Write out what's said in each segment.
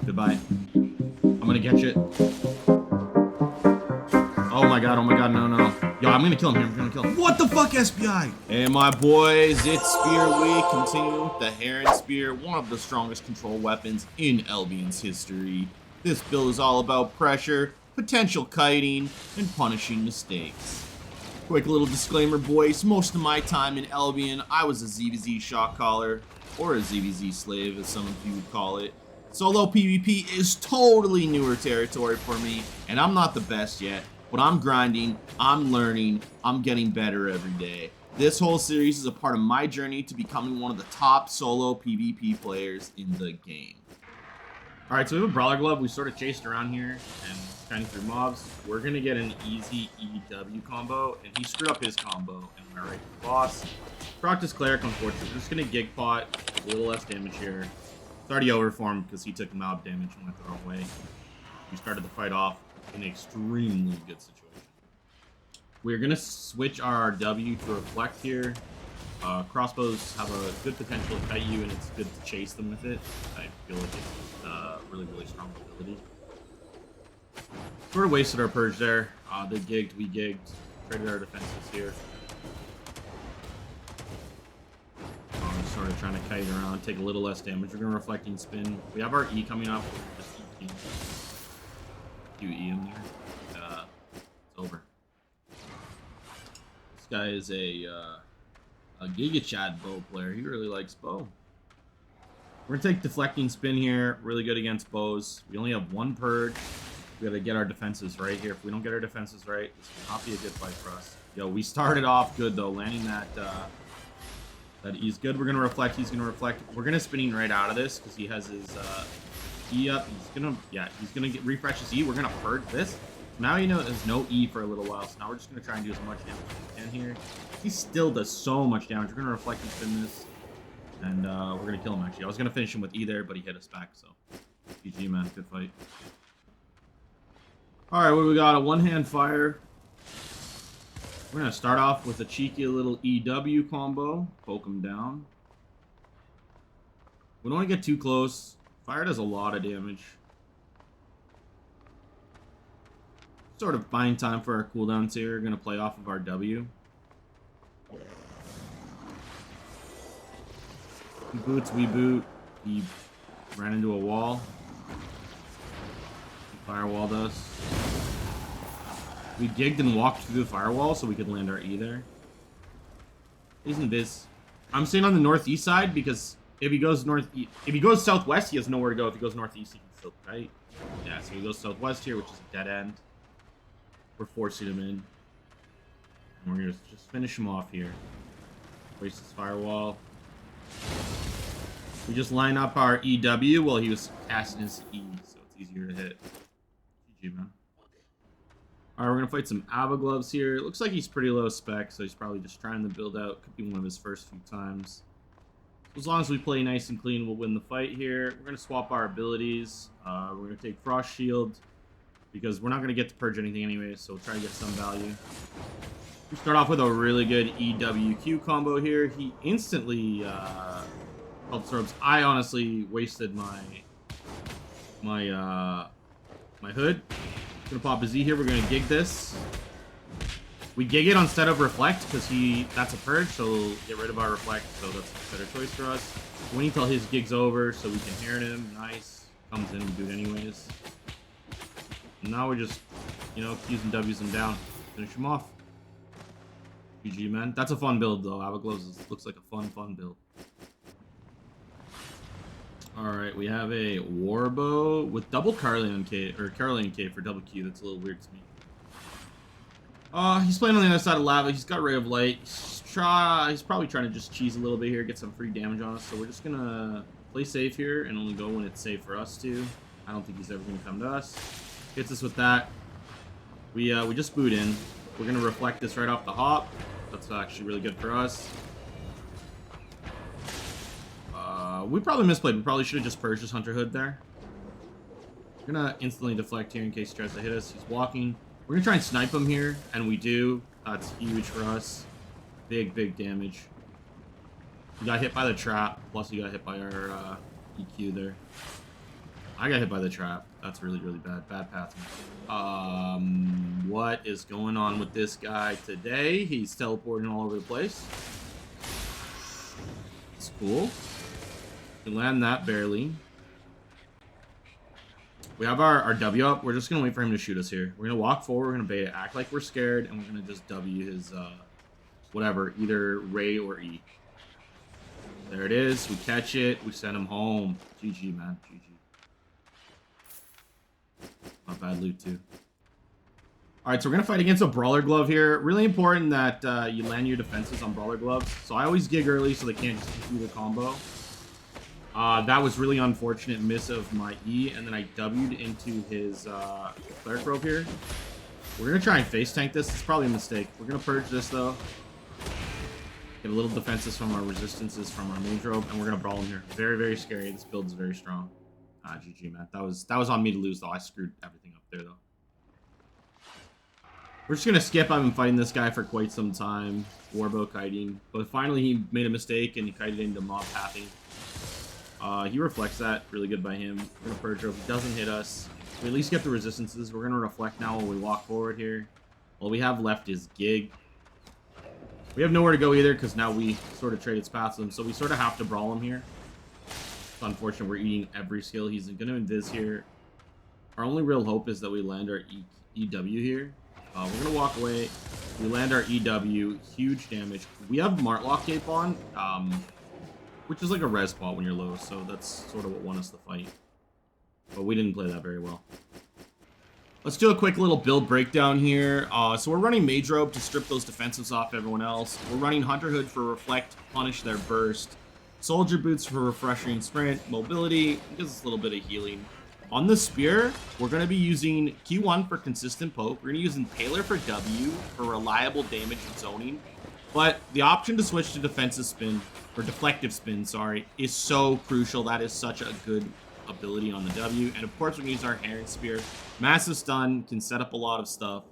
Goodbye. I'm gonna get you. Oh my god, no, no. Yo, I'm gonna kill him here, I'm gonna kill him. What the fuck, SBI? Hey, my boys, it's Spear Week. Continuing with the Heron Spear, one of the strongest control weapons in Albion's history. This build is all about pressure, potential kiting, and punishing mistakes. Quick little disclaimer, boys. Most of my time in Albion, I was a ZVZ shot caller, or a ZVZ slave, as some of you would call it. Solo PvP is totally newer territory for me, and I'm not the best yet, but I'm grinding, I'm learning, I'm getting better every day. This whole series is a part of my journey to becoming one of the top solo PvP players in the game. Alright, so we have a Brawler Glove. We sort of chased around here and kind of through mobs. We're going to get an easy EW combo, and he screwed up his combo and went right to the boss. Procced his Cleric, unfortunately. We're just going to Gig Pot, a little less damage here. It's already over for him because he took mob damage and went the wrong way. We started the fight off in an extremely good situation. We're going to switch our W to Reflect here. Crossbows have a good potential to kite you, and it's good to chase them with it. I feel like it's really, really strong ability. Sort of wasted our Purge there. They gigged, we gigged. Traded our defenses here. Just sort of trying to kite around, take a little less damage. We're going to Reflecting Spin. We have our E coming up. Just do E in there. It's over. This guy is a Giga Chad bow player. He really likes bow. We're gonna take Deflecting Spin here. Really good against bows. We only have one Purge. We gotta get our defenses right here. If we don't get our defenses right, this will not be a good fight for us. Yo, we started off good though, landing that E's good. We're gonna reflect. He's gonna reflect. We're gonna spinning right out of this because he has his E up. He's gonna refresh his E. We're gonna Purge this. Now you know there's no E for a little while, so now we're just going to try and do as much damage as we can here. He still does so much damage. We're going to Reflect and Spin this, and we're going to kill him, actually. I was going to finish him with E there, but he hit us back, so GG, man. Good fight. Alright, what do we got? A one-hand fire. We're going to start off with a cheeky little EW combo. Poke him down. We don't want to get too close. Fire does a lot of damage. Sort of buying time for our cooldowns here. We're going to play off of our W. He boots, we boot. He ran into a wall. He firewalled us. We gigged and walked through the firewall so we could land our E there. Isn't this? I'm staying on the northeast side because if he goes southwest, he has nowhere to go. If he goes northeast, he can still kite. Yeah, so he goes southwest here, which is a dead end. We're forcing him in. And we're going to just finish him off here. Waste his firewall. We just line up our EW while he was casting his E, so it's easier to hit. GG, man. Alright, we're going to fight some Ava Gloves here. It looks like he's pretty low spec, so he's probably just trying to build out. Could be one of his first few times. So as long as we play nice and clean, we'll win the fight here. We're going to swap our abilities. We're going to take Frost Shield, because we're not going to get to Purge anything anyway, so we'll try to get some value. We start off with a really good EWQ combo here. He instantly helps ropes. I honestly wasted my hood. Gonna pop a Z here. We're gonna gig this. We gig it instead of Reflect because that's a Purge, so we'll get rid of our Reflect, so that's a better choice for us. Wait until his gig's over so we can Heron him. Nice. Comes in and do it anyways. Now we're just, using W's and down. Finish him off. GG, man. That's a fun build, though. Ava Gloves looks like a fun build. Alright, we have a Warbow with double Carlian K, or Carlian K for double Q. That's a little weird to me. He's playing on the other side of lava. He's got Ray of Light. He's probably trying to just cheese a little bit here, get some free damage on us. So we're just gonna play safe here and only go when it's safe for us to. I don't think he's ever gonna come to us. Hits us with that. We just boot in. We're gonna Reflect this right off the hop. That's actually really good for us. We probably misplayed. We probably should have just purged this Hunter Hood there. We're gonna instantly deflect here in case he tries to hit us. He's walking. We're gonna try and snipe him here, and we do. That's huge for us. Big damage. We got hit by the trap, plus we got hit by our EQ there. I got hit by the trap. That's really, really bad. Bad path. What is going on with this guy today? He's teleporting all over the place. It's cool. We land that barely. We have our W up. We're just going to wait for him to shoot us here. We're going to walk forward. We're going to bait it, act like we're scared, and we're going to just W his, whatever, either Ray or E. There it is. We catch it. We send him home. GG, man. GG. Not bad loot, too. All right, so we're going to fight against a Brawler Glove here. Really important that you land your defenses on Brawler Gloves. So I always gig early so they can't just do the combo. That was really unfortunate miss of my E, and then I W'd into his Cleric Robe here. We're going to try and face tank this. It's probably a mistake. We're going to Purge this, though. Get a little defenses from our resistances from our Mage Robe, and we're going to brawl him here. Very, very scary. This build is very strong. GG, man. That was on me to lose, though. I screwed everything up there, though. We're just going to skip. I've been fighting this guy for quite some time. Warbow kiting. But finally, he made a mistake, and he kited into mob pathing. He reflects that. Really good by him. We're going to Purge Robe. He doesn't hit us. We at least get the resistances. We're going to reflect now while we walk forward here. All we have left is Gig. We have nowhere to go either because now we sort of traded paths with him. So we sort of have to brawl him here. It's unfortunate. We're eating every skill. He's going to invis here. Our only real hope is that we land our EW here. We're going to walk away. We land our EW. Huge damage. We have Martlock Cape on, which is like a res spot when you're low. So that's sort of what won us the fight. But we didn't play that very well. Let's do a quick little build breakdown here. So we're running Mage Robe to strip those defensives off everyone else. We're running Hunter Hood for Reflect, punish their burst. Soldier Boots for refreshing sprint, mobility, gives us a little bit of healing. On the Spear, we're going to be using Q1 for consistent poke. We're going to use Impaler for W for reliable damage and zoning. But the option to switch to defensive spin, or deflective spin, sorry, is so crucial. That is such a good ability on the W. And of course, we can use our Heron Spear. Massive stun, can set up a lot of stuff.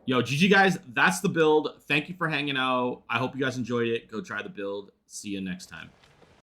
Yo, GG guys, that's the build. Thank you for hanging out. I hope you guys enjoyed it. Go try the build. See you next time.